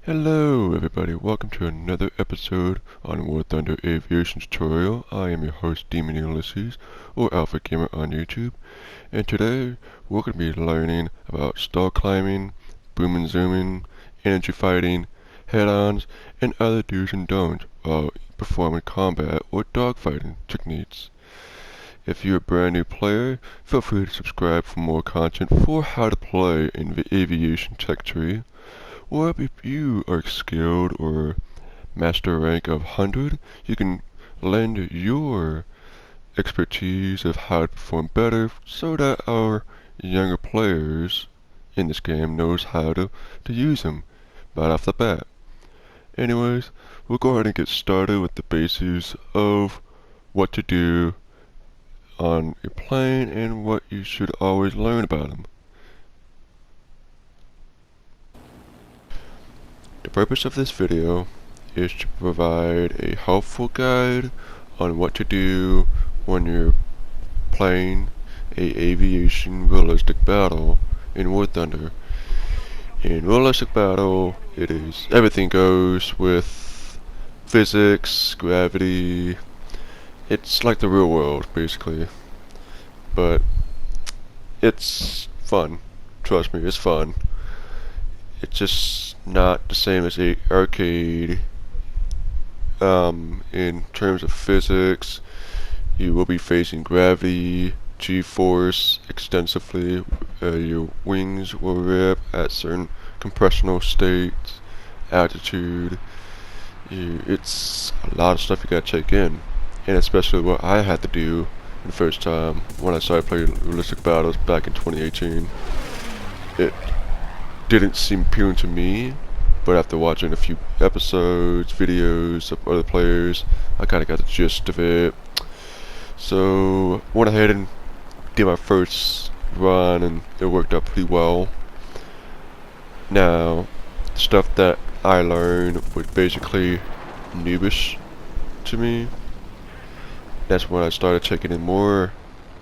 Hello everybody, welcome to another episode on War Thunder Aviation tutorial. I am your host Demon Ulysses, or Alpha Gamer on YouTube, and today we're going to be learning about stall climbing, boom and zooming, energy fighting, head-ons, and other do's and don'ts while performing combat or dogfighting techniques. If you're a brand new player, feel free to subscribe for more content for how to play in the aviation tech tree. Or if you are skilled or master rank of 100, you can lend your expertise of how to perform better so that our younger players in this game knows how to use them right off the bat. Anyways, we'll go ahead and get started with the basics of what to do on a plane and what you should always learn about them. The purpose of this video is to provide a helpful guide on what to do when you're playing a aviation realistic battle in War Thunder. In realistic battle, it is everything goes with physics, gravity. It's like the real world, basically. But it's fun. Trust me, it's fun. It's just not the same as a arcade. In terms of physics, you will be facing gravity, G-force extensively. Your wings will rip at certain compressional states, altitude. It's a lot of stuff you gotta take in, and especially what I had to do the first time when I started playing realistic battles back in 2018. It didn't seem appealing to me, but after watching a few episodes, videos of other players, I kinda got the gist of it. So went ahead and did my first run, and it worked out pretty well. Now, stuff that I learned was basically noobish to me. That's when I started taking in more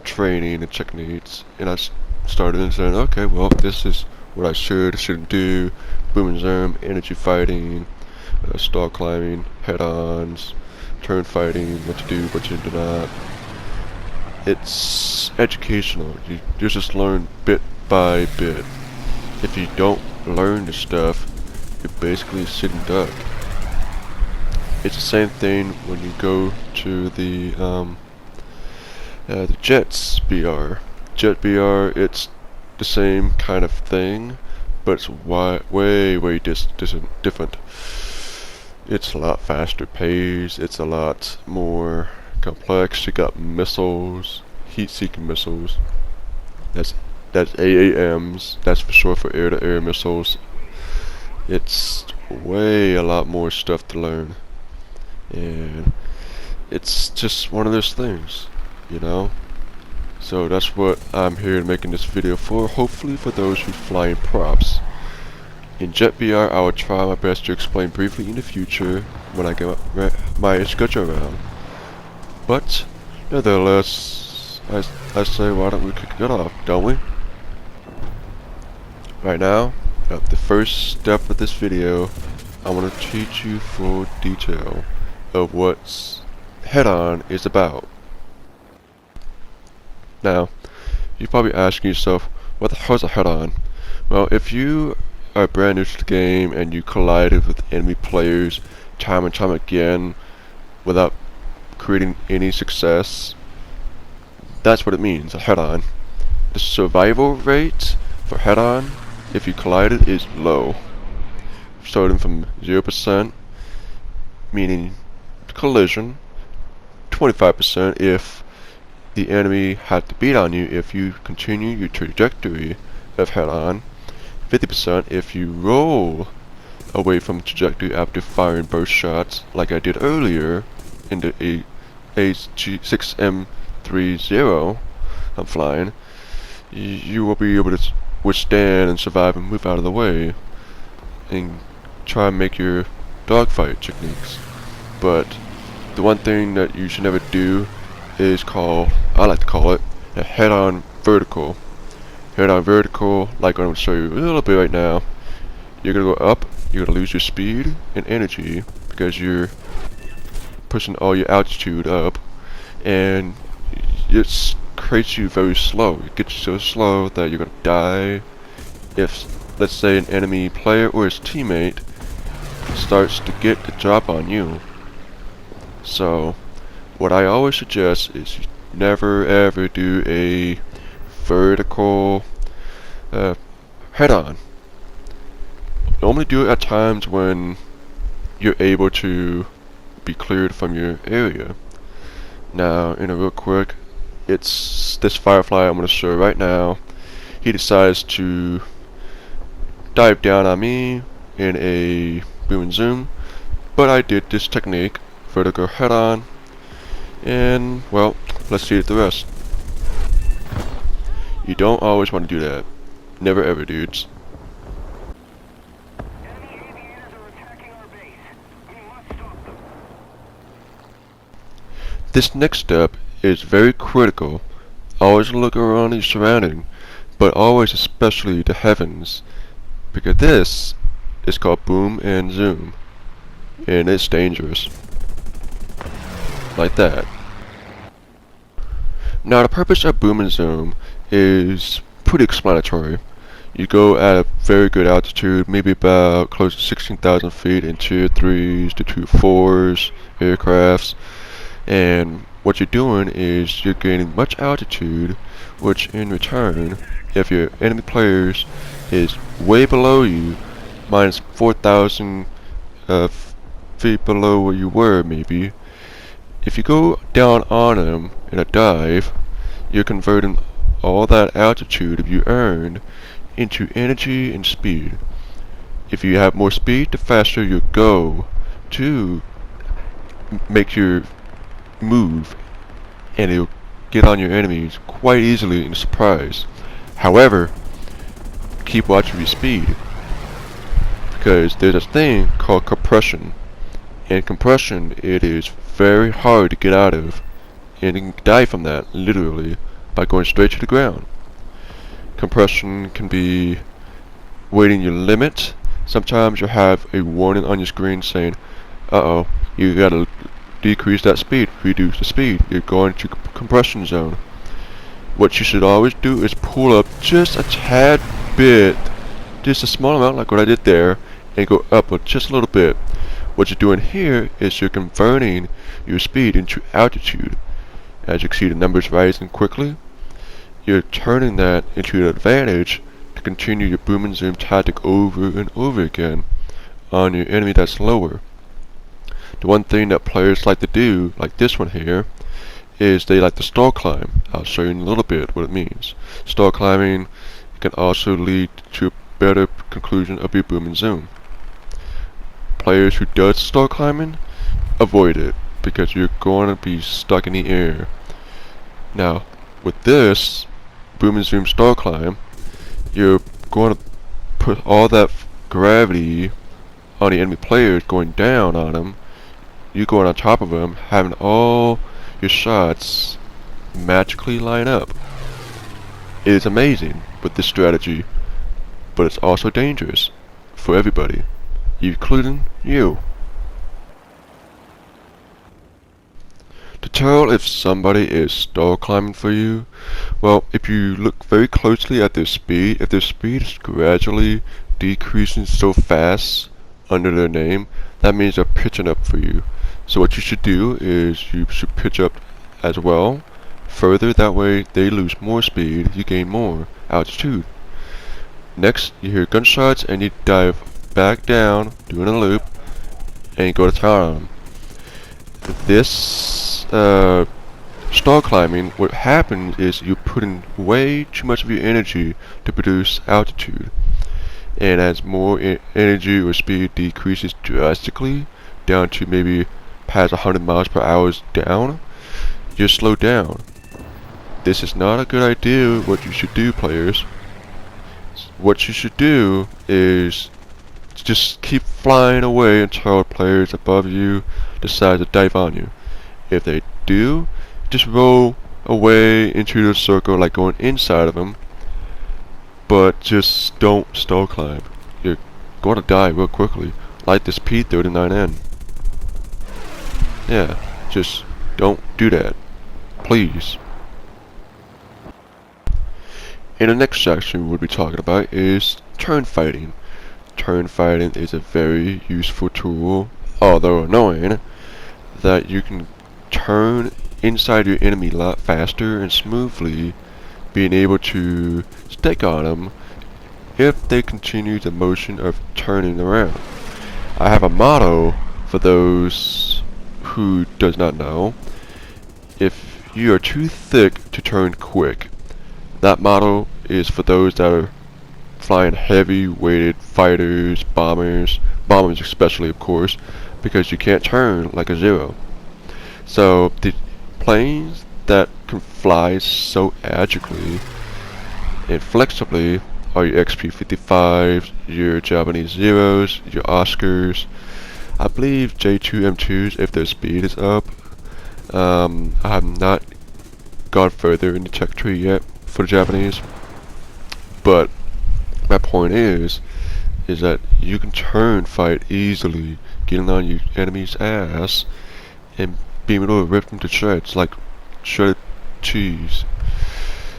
training and techniques, and I started saying, okay, well, this is what I shouldn't do. Boom and zoom, energy fighting, stall climbing, head-ons, turn fighting, what to do, what to do not. It's educational. You just learn bit by bit. If you don't learn the stuff, you're basically sitting duck. It's the same thing when you go to the Jets BR. Jet BR, it's the same kind of thing, but it's way different. It's a lot faster paced. It's a lot more complex. You got missiles, heat-seeking missiles. That's AAMs. That's for short for air-to-air missiles. It's a lot more stuff to learn, and it's just one of those things, you know. So that's what I'm here making this video for, hopefully for those who fly in props. In Jet BR, I will try my best to explain briefly in the future when I get my schedule around. But, nevertheless, I say, why don't we kick it off, don't we? Right now, the first step of this video, I want to teach you full detail of what head-on is about. Now, you're probably asking yourself, what the hell is a head-on? Well, if you are brand new to the game and you collided with enemy players time and time again without creating any success, that's what it means, a head-on. The survival rate for head-on, if you collided, is low. Starting from 0%, meaning collision, 25% if the enemy had to beat on you if you continue your trajectory of head-on, 50% if you roll away from trajectory after firing burst shots like I did earlier in the AH6M30 I'm flying. You will be able to withstand and survive and move out of the way and try and make your dogfight techniques. But the one thing that you should never do is I like to call it, a head-on vertical. Head-on vertical, like I'm going to show you a little bit right now. You're going to go up you're gonna lose your speed and energy because you're pushing all your altitude up, and it creates you very slow. It gets you so slow that you're gonna die if, let's say, an enemy player or his teammate starts to get the drop on you. So what I always suggest is you never ever do a vertical head-on. Only do it at times when you're able to be cleared from your area. Now, real quick, it's this Firefly I'm going to show right now. He decides to dive down on me in a boom and zoom, but I did this technique, vertical head-on, and well, let's see the rest. You don't always want to do that. Never ever, dudes. This next step is very critical. Always look around your surrounding, but always especially the heavens, because this is called boom and zoom, and it's dangerous. Like that. Now the purpose of boom and zoom is pretty explanatory. You go at a very good altitude, maybe about close to 16,000 feet in tier 3s to tier 4s aircrafts, and what you're doing is you're gaining much altitude, which in return, if your enemy players is way below you, minus 4,000 feet below where you were maybe, if you go down on them in a dive, you're converting all that altitude you earned into energy and speed. If you have more speed, the faster you go to make your move, and it'll get on your enemies quite easily in a surprise. However, keep watching your speed, because there's a thing called compression, and compression, it is very hard to get out of, and you can die from that literally by going straight to the ground. Compression can be waiting your limit. Sometimes you'll have a warning on your screen saying, uh-oh, you gotta decrease that speed, reduce the speed, you're going to compression zone. What you should always do is pull up just a tad bit, just a small amount like what I did there, and go up just a little bit. What you're doing here is you're converting your speed into altitude. As you can see the numbers rising quickly, you're turning that into an advantage to continue your boom and zoom tactic over and over again on your enemy that's lower. The one thing that players like to do, like this one here, is they like to stall climb. I'll show you in a little bit what it means. Stall climbing can also lead to a better conclusion of your boom and zoom. Players who does stall climbing, avoid it, because you're going to be stuck in the air. Now, with this boom and zoom stall climb, you're going to put all that gravity on the enemy players going down on them. You going on top of them, having all your shots magically line up. It is amazing with this strategy, but it's also dangerous for everybody, including you. To tell if somebody is stall climbing for you, well, if you look very closely at their speed, if their speed is gradually decreasing so fast under their name, that means they're pitching up for you. So what you should do is you should pitch up as well, further, that way they lose more speed, you gain more altitude. Next, you hear gunshots and you dive back down, doing a loop, and you go to town on them. This stall climbing, what happens is you put in way too much of your energy to produce altitude, and as more energy or speed decreases drastically down to maybe past 100 miles per hour down, you slow down. This is not a good idea. What you should do, players, what you should do is just keep flying away until players above you decide to dive on you. If they do, just roll away into the circle like going inside of them, but just don't stall climb. You're going to die real quickly, like this P-39N. Yeah, just don't do that, please. In the next section we'll be talking about is turn fighting. Turn fighting is a very useful tool, although annoying, that you can turn inside your enemy a lot faster and smoothly, being able to stick on them if they continue the motion of turning around. I have a motto for those who does not know. If you are too thick to turn quick, that motto is for those that are flying heavy-weighted fighters, bombers especially, of course, because you can't turn like a Zero. So the planes that can fly so agilely and flexibly are your XP-55s, your Japanese Zeros, your Oscars, I believe J2M2s if their speed is up. I have not gone further in the tech tree yet for the Japanese, but my point is that you can turn fight easily, getting on your enemy's ass and being able to rip them to shreds like shredded cheese.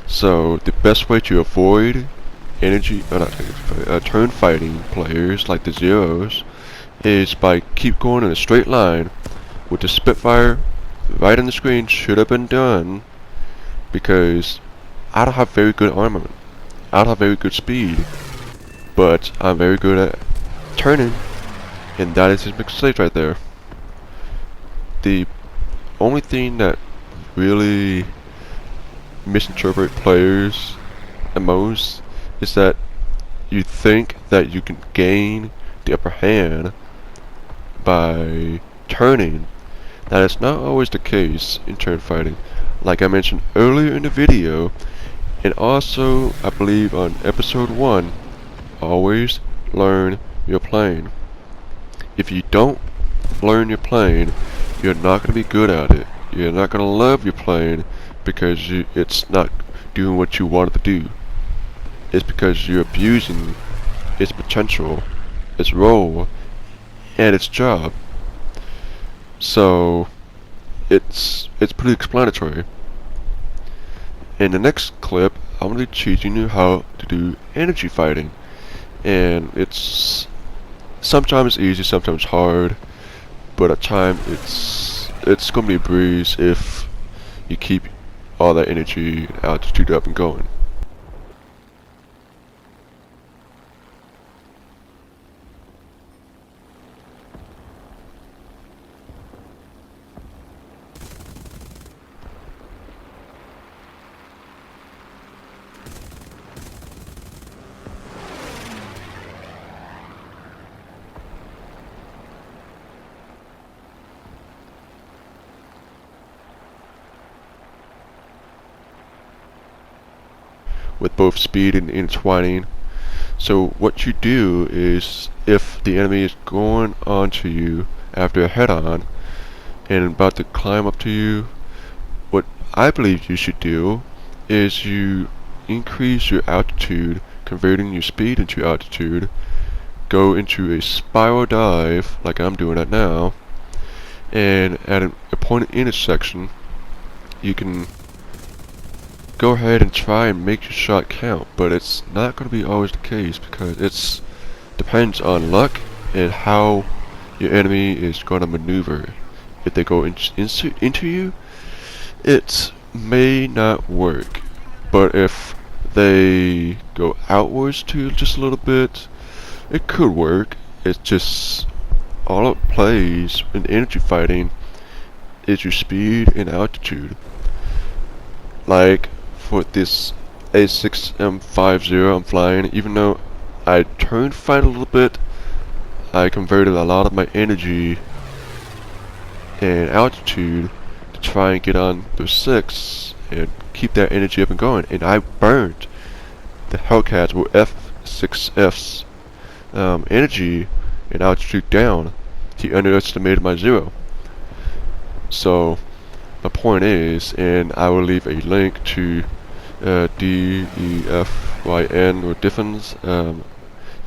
So the best way to avoid turn fighting players like the Zeros is by keep going in a straight line with the Spitfire right on the screen. Should have been done, because I don't have very good armament, I don't have very good speed, but I'm very good at turning, and that is his mistake right there. The only thing that really misinterpret players the most is that you think that you can gain the upper hand by turning. That is not always the case in turn fighting. Like I mentioned earlier in the video, and also I believe on episode 1, always learn your plane. If you don't learn your plane, you're not going to be good at it. You're not going to love your plane because it's not doing what you want it to do. It's because you're abusing its potential, its role, and its job. So it's pretty explanatory. In the next clip, I'm going to be teaching you how to do energy fighting, and it's sometimes easy, sometimes hard, but at times it's going to be a breeze if you keep all that energy and altitude up and going. With both speed and intertwining. So what you do is, if the enemy is going onto you after a head-on and about to climb up to you, what I believe you should do is you increase your altitude, converting your speed into altitude, go into a spiral dive like I'm doing it now, and at a point intersection you can go ahead and try and make your shot count, but it's not going to be always the case, because it depends on luck and how your enemy is going to maneuver. If they go into you, it may not work, but if they go outwards to just a little bit, it could work. It's just all it plays in energy fighting is your speed and altitude. Like for this A6M50 I'm flying, even though I turned fight a little bit, I converted a lot of my energy and altitude to try and get on the 6 and keep that energy up and going, and I burned the Hellcats with F6F's energy and altitude down. He underestimated my Zero. So my point is, and I will leave a link to DEFYN or Diffins.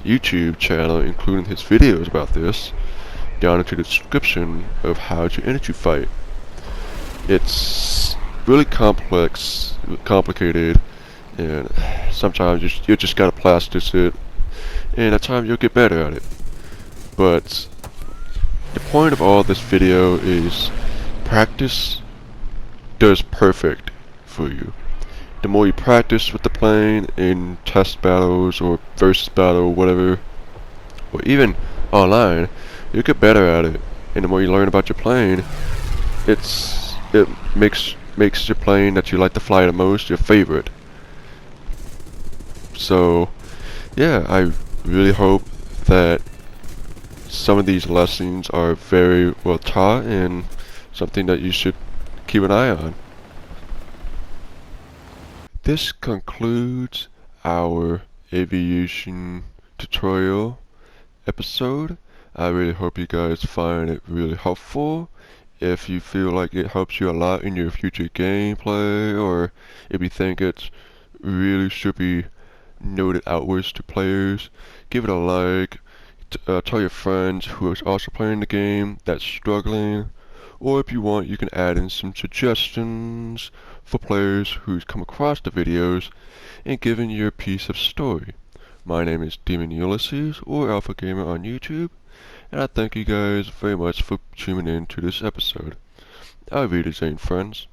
YouTube channel, including his videos about this, down into the description of how to energy fight. It's really complex, complicated, and sometimes you just gotta practice it, and at times you'll get better at it. But the point of all this video is practice does perfect for you. The more you practice with the plane in test battles or versus battle, whatever, or even online, you get better at it. And the more you learn about your plane, it makes your plane that you like to fly the most your favorite. So yeah, I really hope that some of these lessons are very well taught and something that you should keep an eye on. This concludes our aviation tutorial episode. I really hope you guys find it really helpful. If you feel like it helps you a lot in your future gameplay, or if you think it really should be noted outwards to players, give it a like. Tell your friends who are also playing the game that's struggling, or if you want, you can add in some suggestions for players who's come across the videos and given your piece of story. My name is Demon Ulysses, or Alpha Gamer on YouTube, and I thank you guys very much for tuning in to this episode. Auf Wiedersehen, friends.